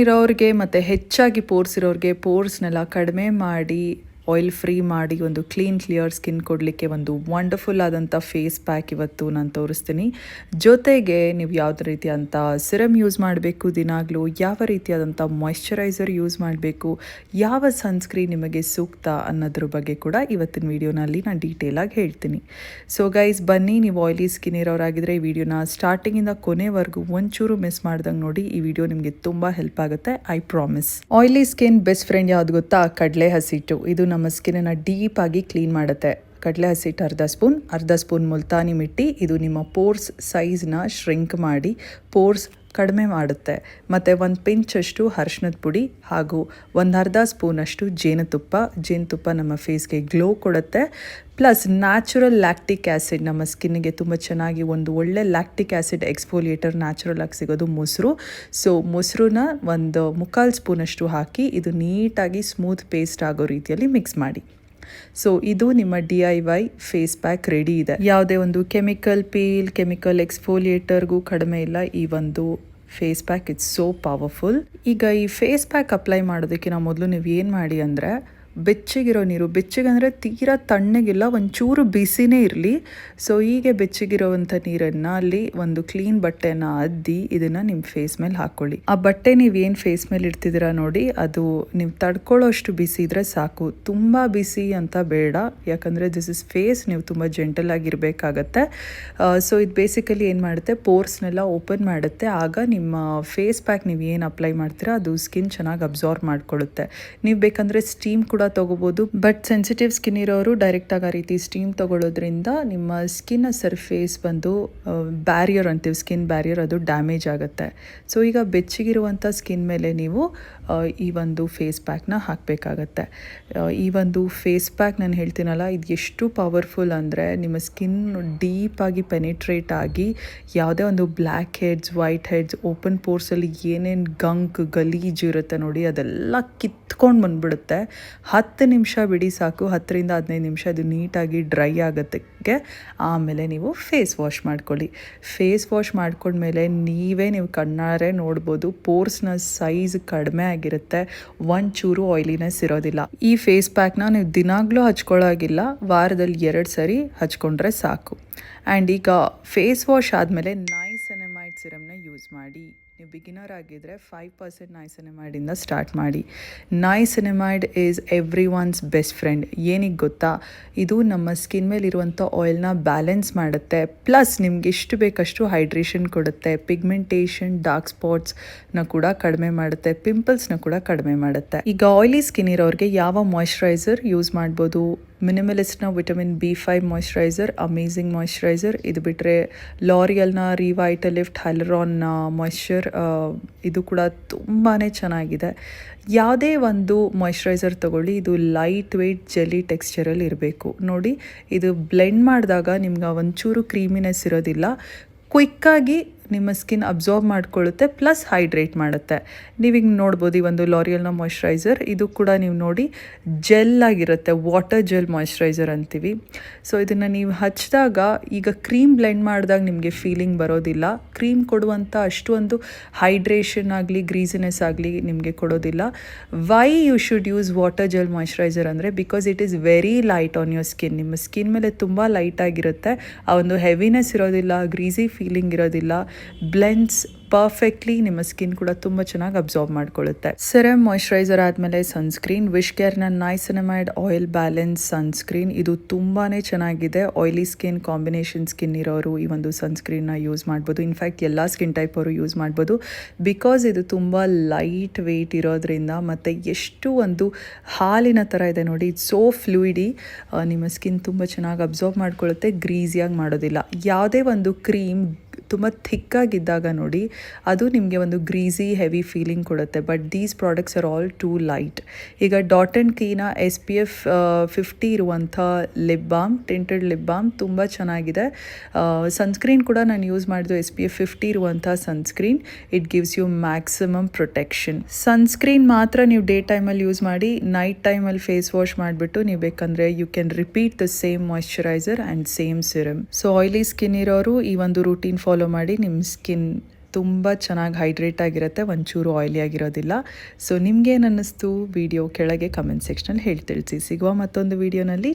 ಇರೋರಿಗೆ ಮತ್ತು ಹೆಚ್ಚಾಗಿ ಪೋರ್ಸ್ ಇರೋರಿಗೆ ಪೋರ್ಸ್ನೆಲ್ಲ ಕಡಿಮೆ ಮಾಡಿ ಆಯಿಲ್ ಫ್ರೀ ಮಾಡಿ ಒಂದು ಕ್ಲಿಯರ್ ಸ್ಕಿನ್ ಕೊಡಲಿಕ್ಕೆ ಒಂದು ವಂಡರ್ಫುಲ್ ಆದಂಥ ಫೇಸ್ ಪ್ಯಾಕ್ ಇವತ್ತು ನಾನು ತೋರಿಸ್ತೀನಿ. ಜೊತೆಗೆ ನೀವು ಯಾವುದೇ ರೀತಿಯಾದಂಥ ಸಿರಮ್ ಯೂಸ್ ಮಾಡಬೇಕು ದಿನಾಗಲೂ, ಯಾವ ರೀತಿಯಾದಂಥ ಮಾಯ್ಶ್ಚರೈಸರ್ ಯೂಸ್ ಮಾಡಬೇಕು, ಯಾವ ಸನ್ಸ್ಕ್ರೀನ್ ನಿಮಗೆ ಸೂಕ್ತ ಅನ್ನೋದ್ರ ಬಗ್ಗೆ ಕೂಡ ಇವತ್ತಿನ ವೀಡಿಯೋನಲ್ಲಿ ನಾನು ಡೀಟೇಲಾಗಿ ಹೇಳ್ತೀನಿ. ಸೊ ಗೈಸ್, ಬನ್ನಿ, ನೀವು ಆಯಿಲಿ ಸ್ಕಿನ್ ಇರೋರಾಗಿದ್ದರೆ ಈ ವಿಡಿಯೋನ ಸ್ಟಾರ್ಟಿಂಗಿಂದ ಕೊನೆವರೆಗೂ ಒಂಚೂರು ಮಿಸ್ ಮಾಡ್ದಂಗೆ ನೋಡಿ. ಈ ವಿಡಿಯೋ ನಿಮಗೆ ತುಂಬ ಹೆಲ್ಪ್ ಆಗುತ್ತೆ, I promise. Oily skin best friend ಯಾವ್ದು ಗೊತ್ತಾ? ಕಡಲೆ ಹಸಿಟ್ಟು. ಇದು ನಮ್ಮ ಸ್ಕಿನ್ನನ್ನು ಡೀಪಾಗಿ ಕ್ಲೀನ್ ಮಾಡುತ್ತೆ. ಕಡಲೆ ಹಸಿಟ್ಟು ಅರ್ಧ ಸ್ಪೂನ್ ಮುಲ್ತಾನಿ ಮಿಟ್ಟಿ. ಇದು ನಿಮ್ಮ ಪೋರ್ಸ್ ಸೈಜ್ನ ಶ್ರಿಂಕ್ ಮಾಡಿ ಪೋರ್ಸ್ ಕಡಿಮೆ ಮಾಡುತ್ತೆ. ಮತ್ತು ಒಂದು ಪಿಂಚಷ್ಟು ಅರಿಶಿಣದ ಪುಡಿ ಹಾಗೂ ಒಂದು ಅರ್ಧ ಸ್ಪೂನಷ್ಟು ಜೇನುತುಪ್ಪ ನಮ್ಮ ಫೇಸ್ಗೆ ಗ್ಲೋ ಕೊಡುತ್ತೆ. ಪ್ಲಸ್ ನ್ಯಾಚುರಲ್ ಲ್ಯಾಕ್ಟಿಕ್ ಆ್ಯಸಿಡ್, ನಮ್ಮ ಸ್ಕಿನ್ನಿಗೆ ತುಂಬ ಚೆನ್ನಾಗಿ ಒಂದು ಒಳ್ಳೆ ಲ್ಯಾಕ್ಟಿಕ್ ಆ್ಯಸಿಡ್ ಎಕ್ಸ್ಫೋಲಿಯೇಟರ್ ನ್ಯಾಚುರಲ್ ಆಗಿ ಸಿಗೋದು ಮೊಸರು. ಸೊ ಮೊಸರನ್ನ ಒಂದು 3/4 ಸ್ಪೂನಷ್ಟು ಹಾಕಿ ಇದು ನೀಟಾಗಿ ಸ್ಮೂತ್ ಪೇಸ್ಟ್ ಆಗೋ ರೀತಿಯಲ್ಲಿ ಮಿಕ್ಸ್ ಮಾಡಿ. ಸೊ ಇದು ನಿಮ್ಮ DIY ಫೇಸ್ ಪ್ಯಾಕ್ ರೆಡಿ ಇದೆ. ಯಾವುದೇ ಒಂದು ಕೆಮಿಕಲ್ ಪೀಲ್, ಕೆಮಿಕಲ್ ಎಕ್ಸ್ಫೋಲಿಯೇಟರ್ಗೂ ಕಡಿಮೆ ಇಲ್ಲ ಈ ಒಂದು face pack. It's so powerful. ಈಗ ಈ ಫೇಸ್ ಪ್ಯಾಕ್ ಅಪ್ಲೈ ಮಾಡೋದಕ್ಕಿಂತ ಮೊದಲು ನೀವು ಏನು ಮಾಡಿ ಅಂದರೆ, ಬೆಚ್ಚಗಿರೋ ನೀರು, ಬೆಚ್ಚಗಂದರೆ ತೀರಾ ತಣ್ಣಗಿಲ್ಲ, ಒಂಚೂರು ಬಿಸಿನೇ ಇರಲಿ. ಸೊ ಹೀಗೆ ಬೆಚ್ಚಗಿರೋವಂಥ ನೀರನ್ನು ಅಲ್ಲಿ ಒಂದು ಕ್ಲೀನ್ ಬಟ್ಟೆನ ಅದ್ದಿ ಇದನ್ನು ನಿಮ್ಮ ಫೇಸ್ ಮೇಲೆ ಹಾಕ್ಕೊಳ್ಳಿ. ಆ ಬಟ್ಟೆ ನೀವೇನು ಫೇಸ್ ಮೇಲೆ ಇಡ್ತಿದ್ದೀರಾ ನೋಡಿ, ಅದು ನೀವು ತಡ್ಕೊಳ್ಳೋ ಅಷ್ಟು ಬಿಸಿ ಇದ್ದರೆ ಸಾಕು. ತುಂಬ ಬಿಸಿ ಅಂತ ಬೇಡ, ಯಾಕಂದರೆ ದಿಸ್ ಇಸ್ ಫೇಸ್, ನೀವು ತುಂಬ ಜೆಂಟಲ್ ಆಗಿರಬೇಕಾಗತ್ತೆ. ಸೊ ಇದು ಬೇಸಿಕಲಿ ಏನು ಮಾಡುತ್ತೆ, ಪೋರ್ಸ್ನೆಲ್ಲ ಓಪನ್ ಮಾಡುತ್ತೆ. ಆಗ ನಿಮ್ಮ ಫೇಸ್ ಪ್ಯಾಕ್ ನೀವು ಏನು ಅಪ್ಲೈ ಮಾಡ್ತೀರಾ ಅದು ಸ್ಕಿನ್ ಚೆನ್ನಾಗಿ ಅಬ್ಸಾರ್ವ್ ಮಾಡ್ಕೊಳ್ಳುತ್ತೆ. ನೀವು ಬೇಕಂದರೆ ಸ್ಟೀಮ್ ಕೂಡ ತಗೋಬೋದು, ಬಟ್ ಸೆನ್ಸಿಟಿವ್ ಸ್ಕಿನ್ ಇರೋರು ಡೈರೆಕ್ಟಾಗಿ ಆ ರೀತಿ ಸ್ಟೀಮ್ ತಗೊಳ್ಳೋದ್ರಿಂದ ನಿಮ್ಮ ಸ್ಕಿನ್ನ ಸರ್ಫೇಸ್ ಬಂದು ಬ್ಯಾರಿಯರ್ ಅಂತೀವಿ, ಸ್ಕಿನ್ ಬ್ಯಾರಿಯರ್, ಅದು ಡ್ಯಾಮೇಜ್ ಆಗುತ್ತೆ. ಸೊ ಈಗ ಬೆಚ್ಚಗಿರುವಂಥ ಸ್ಕಿನ್ ಮೇಲೆ ನೀವು ಈ ಒಂದು ಫೇಸ್ ಪ್ಯಾಕ್ನ ಹಾಕಬೇಕಾಗತ್ತೆ. ಈ ಒಂದು ಫೇಸ್ ಪ್ಯಾಕ್ ನಾನು ಹೇಳ್ತೀನಲ್ಲ, ಇದು ಎಷ್ಟು ಪವರ್ಫುಲ್ ಅಂದರೆ ನಿಮ್ಮ ಸ್ಕಿನ್ ಡೀಪಾಗಿ ಪೆನಿಟ್ರೇಟ್ ಆಗಿ ಯಾವುದೇ ಒಂದು black heads, white heads, open ಪೋರ್ಸಲ್ಲಿ ಏನೇನು ಗಲೀಜು ಇರುತ್ತೆ ನೋಡಿ, ಅದೆಲ್ಲ ಕಿತ್ಕೊಂಡು ಬಂದುಬಿಡುತ್ತೆ. 10 ನಿಮಿಷ ಬಿಡಿ ಸಾಕು, 10ರಿಂದ 15 ನಿಮಿಷ ಅದು ನೀಟಾಗಿ ಡ್ರೈ ಆಗೋದಕ್ಕೆ. ಆಮೇಲೆ ನೀವು ಫೇಸ್ ವಾಶ್ ಮಾಡ್ಕೊಳ್ಳಿ. ಫೇಸ್ ವಾಶ್ ಮಾಡ್ಕೊಂಡ್ಮೇಲೆ ನೀವು ಕಣ್ಣಾರೆ ನೋಡ್ಬೋದು, ಪೋರ್ಸ್ನ ಸೈಜ್ ಕಡಿಮೆ ಆಗಿರುತ್ತೆ, ಒಂಚೂರು ಆಯಿಲಿನೆಸ್ ಇರೋದಿಲ್ಲ. ಈ ಫೇಸ್ ಪ್ಯಾಕ್ನ ನೀವು ದಿನಾಗಲೂ ಹಚ್ಕೊಳ್ಳೋಗಿಲ್ಲ, ವಾರದಲ್ಲಿ 2 ಸರಿ ಹಚ್ಕೊಂಡ್ರೆ ಸಾಕು. ಆ್ಯಂಡ್ ಈಗ ಫೇಸ್ ವಾಶ್ ಆದಮೇಲೆ ನೈಸಿನಮೈಡ್ ಸಿರಮ್ನ ಯೂಸ್ ಮಾಡಿ. ನೀವು ಬಿಗಿನರ್ ಆಗಿದ್ದರೆ 5% ನೈಸಿನಮೈಡಿಂದ ಸ್ಟಾರ್ಟ್ ಮಾಡಿ. Niacinamide is everyone's best friend. ಏನಿಗೆ ಗೊತ್ತಾ, ಇದು ನಮ್ಮ ಸ್ಕಿನ್ ಮೇಲಿರುವಂಥ ಆಯಿಲ್ನ ಬ್ಯಾಲೆನ್ಸ್ ಮಾಡುತ್ತೆ. ಪ್ಲಸ್ ನಿಮ್ಗೆ ಎಷ್ಟು ಬೇಕಷ್ಟು ಹೈಡ್ರೇಷನ್ ಕೊಡುತ್ತೆ. ಪಿಗ್ಮೆಂಟೇಷನ್, ಡಾರ್ಕ್ ಸ್ಪಾಟ್ಸ್ನ ಕೂಡ ಕಡಿಮೆ ಮಾಡುತ್ತೆ, ಪಿಂಪಲ್ಸ್ನ ಕೂಡ ಕಡಿಮೆ ಮಾಡುತ್ತೆ. ಈಗ ಆಯಿಲಿ ಸ್ಕಿನ್ ಇರೋರಿಗೆ ಯಾವ ಮಾಯ್ಶ್ಚರೈಸರ್ ಯೂಸ್ ಮಾಡ್ಬೋದು? ಮಿನಿಮಲಿಸ್ಟ್ನ vitamin B5 moisturiser, amazing moisturiser. ಇದು ಬಿಟ್ಟರೆ ಲಾರಿಯಲ್ನ ರಿವೈಟಲಿಫ್ಟ್ ಹೈಲರಾನ್ ಮಾಯ್ಶ್ಚರ್, ಇದು ಕೂಡ ತುಂಬಾ ಚೆನ್ನಾಗಿದೆ. ಯಾವುದೇ ಒಂದು ಮಾಯ್ಶ್ಚರೈಸರ್ ತೊಗೊಳ್ಳಿ, ಇದು ಲೈಟ್ ವೆಯ್ಟ್ ಜೆಲ್ಲಿ ಟೆಕ್ಸ್ಚರಲ್ಲಿ ಇರಬೇಕು. ನೋಡಿ, ಇದು ಬ್ಲೆಂಡ್ ಮಾಡಿದಾಗ ನಿಮ್ಗೆ ಒಂಚೂರು ಕ್ರೀಮಿನೆಸ್ ಇರೋದಿಲ್ಲ, ಕ್ವಿಕ್ಕಾಗಿ ನಿಮ್ಮ ಸ್ಕಿನ್ ಅಬ್ಸಾರ್ಬ್ ಮಾಡ್ಕೊಳ್ಳುತ್ತೆ, ಪ್ಲಸ್ ಹೈಡ್ರೇಟ್ ಮಾಡುತ್ತೆ. ನೀವೀಗ ನೋಡ್ಬೋದು ಈ ಒಂದು ಲಾರಿಯಲ್ನ ಮಾಯ್ಶ್ಚರೈಸರ್, ಇದು ಕೂಡ ನೀವು ನೋಡಿ ಜೆಲ್ ಆಗಿರುತ್ತೆ, ವಾಟರ್ ಜೆಲ್ ಮಾಯ್ಶ್ಚರೈಸರ್ ಅಂತೀವಿ. ಸೊ ಇದನ್ನು ನೀವು ಹಚ್ಚಿದಾಗ, ಈಗ ಕ್ರೀಮ್ ಬ್ಲೆಂಡ್ ಮಾಡಿದಾಗ ನಿಮಗೆ ಫೀಲಿಂಗ್ ಬರೋದಿಲ್ಲ. ಕ್ರೀಮ್ ಕೊಡುವಂಥ ಅಷ್ಟೊಂದು ಹೈಡ್ರೇಷನ್ ಆಗಲಿ ಗ್ರೀಸಿನೆಸ್ ಆಗಲಿ ನಿಮಗೆ ಕೊಡೋದಿಲ್ಲ. Why you should use water gel moisturiser ಅಂದರೆ, because it is very light on your skin. ನಿಮ್ಮ ಸ್ಕಿನ್ ಮೇಲೆ ತುಂಬ ಲೈಟ್ ಆಗಿರುತ್ತೆ, ಆ ಒಂದು ಹೆವಿನೆಸ್ ಇರೋದಿಲ್ಲ, ಗ್ರೀಸಿ ಫೀಲಿಂಗ್ ಇರೋದಿಲ್ಲ. ಬ್ಲೆಂಡ್ಸ್ ಪರ್ಫೆಕ್ಟ್ಲಿ, ನಿಮ್ಮ ಸ್ಕಿನ್ ಕೂಡ ತುಂಬ ಚೆನ್ನಾಗಿ ಅಬ್ಸಾರ್ಬ್ ಮಾಡ್ಕೊಳ್ಳುತ್ತೆ. ಸೆರಮ್ ಮಾಯ್ಶ್ಚರೈಸರ್ ಆದಮೇಲೆ ಸನ್ಸ್ಕ್ರೀನ್. ವಿಶ್ ಕೇರ್ನ ನೈಸಿನಮೈಡ್ ಆಯಿಲ್ ಬ್ಯಾಲೆನ್ಸ್ ಸನ್ಸ್ಕ್ರೀನ್, ಇದು ತುಂಬಾ ಚೆನ್ನಾಗಿದೆ. ಆಯಿಲಿ ಸ್ಕಿನ್, ಕಾಂಬಿನೇಷನ್ ಸ್ಕಿನ್ ಇರೋರು ಈ ಒಂದು ಸನ್ಸ್ಕ್ರೀನ್ನ ಯೂಸ್ ಮಾಡ್ಬೋದು. ಇನ್ಫ್ಯಾಕ್ಟ್ ಎಲ್ಲ ಸ್ಕಿನ್ ಟೈಪ್ ಅವರು ಯೂಸ್ ಮಾಡ್ಬೋದು, ಬಿಕಾಸ್ ಇದು ತುಂಬ ಲೈಟ್ ವೆಯ್ಟ್ ಇರೋದ್ರಿಂದ. ಮತ್ತು ಎಷ್ಟು ಒಂದು ಹಾಲಿನ ಥರ ಇದೆ ನೋಡಿ, ಇದು ಸೋ ಫ್ಲೂಯಿಡಿ. ನಿಮ್ಮ ಸ್ಕಿನ್ ತುಂಬ ಚೆನ್ನಾಗಿ ಅಬ್ಸಾರ್ಬ್ ಮಾಡ್ಕೊಳ್ಳುತ್ತೆ, ಗ್ರೀಸಿಯಾಗಿ ಮಾಡೋದಿಲ್ಲ. ಯಾವುದೇ ಒಂದು ಕ್ರೀಮ್ ತುಂಬ ಥಿಕ್ಕಾಗಿದ್ದಾಗ ನೋಡಿ, ಅದು ನಿಮಗೆ ಒಂದು ಗ್ರೀಸಿ ಹೆವಿ ಫೀಲಿಂಗ್ ಕೊಡುತ್ತೆ. But these products are all too light. ಈಗ ಡಾಟ್ ಆ್ಯಂಡ್ ಕೀನ SPF 50 ಇರುವಂಥ lip balm, tinted lip balm ತುಂಬ ಚೆನ್ನಾಗಿದೆ. ಸನ್ಸ್ಕ್ರೀನ್ ಕೂಡ ನಾನು ಯೂಸ್ ಮಾಡಿದ್ದು SPF 50 ಇರುವಂಥ sunscreen. It gives you maximum protection. Sunscreen ಮಾತ್ರ ನೀವು ಡೇ ಟೈಮಲ್ಲಿ ಯೂಸ್ ಮಾಡಿ, ನೈಟ್ ಟೈಮಲ್ಲಿ ಫೇಸ್ ವಾಶ್ ಮಾಡಿಬಿಟ್ಟು ನೀವು ಬೇಕಂದರೆ you can repeat the same moisturiser and same serum. So oily skin ಇರೋರು ಈ ಒಂದು ರೂಟೀನ್ ಫಾಲೋ ಮಾಡಿ, ನಿಮ್ಮ ಸ್ಕಿನ್ ತುಂಬ ಚೆನ್ನಾಗಿ ಹೈಡ್ರೇಟ್ ಆಗಿರುತ್ತೆ, ಒಂಚೂರು ಆಯಿಲಿ ಆಗಿರೋದಿಲ್ಲ. ಸೊ ನಿಮ್ಗೇನು ಅನ್ನಿಸ್ತು ವಿಡಿಯೋ ಕೆಳಗೆ ಕಮೆಂಟ್ ಸೆಕ್ಷನಲ್ಲಿ ಹೇಳಿ ತಿಳಿಸಿ. ಸಿಗುವ ಮತ್ತೊಂದು ವಿಡಿಯೋನಲ್ಲಿ.